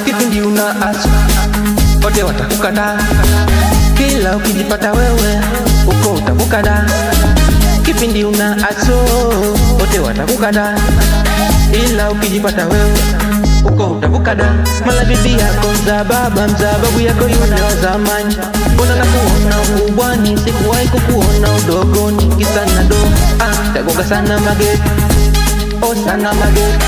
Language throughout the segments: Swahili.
Kipindi unaachwa wote watakukata, kila ukijipata wewe uko utakukata. Kipindi unaachwa wote watakukata, ila ukijipata wewe uko utakukata. Mala bibi yako mzababa, mzababu yako yule wa zamani. Mbona nakuona ukubwani, sikuwahi kukuona udogoni. Kisana do, tagonga sana mageti, oh sana mageti.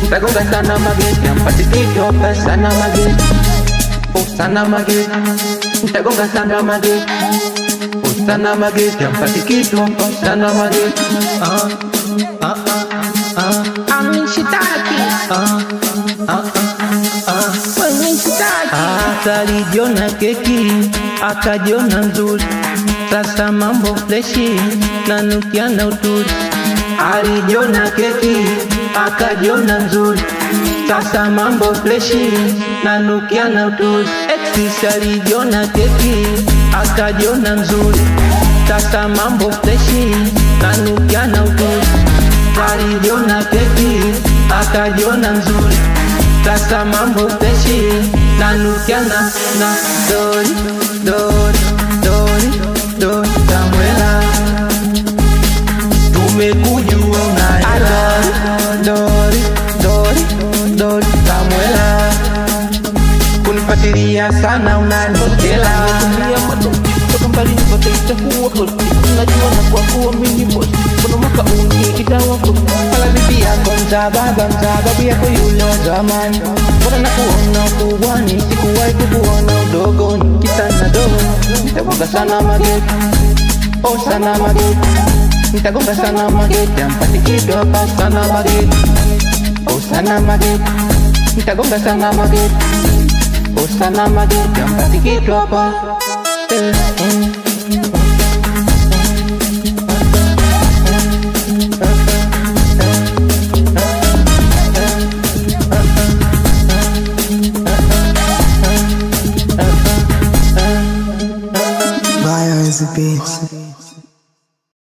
Tagonga sana mageti, nampati kitu sana mageti, oh sana mageti. Tagonga sana mageti, oh sana mageti, nampati kitu sana mageti. Alijiona keki, akajiona nzuri, sasa mambo fleshi, nanukia na uturi. Alijiona keki, akajiona nzuri, sasa mambo fleshi, nanukia na uturi. Exis alijiona keki, akajiona nzuri, sasa mambo fleshi, nanukia na uturi. Alijiona keki, akajiona nzuri, sasa mambo fleshi, nanukia na dori, dori, dori, dori, Samuela. Tumekujua unaela, dori, dori, dori, Samuela. Kunifatilia sana unanitela. Kutoka mbali nipate itakuwa kosti, unajua na kwa kuwa mimi bosi. Kuna mwaka itawa kosti. Kala bibi yako mzababa, mzababu yako yule wa zamani. Mbona nakuona ukubwani, sikuwahi kukuona udogoni. Kisana dogo, nitagonga sana mageti, oh sana mageti. Nitagonga sana mageti, ampati kitu hapa sana mageti, oh sana mageti. Nitagonga sana mageti, oh sana mageti, ampati kitu hapa.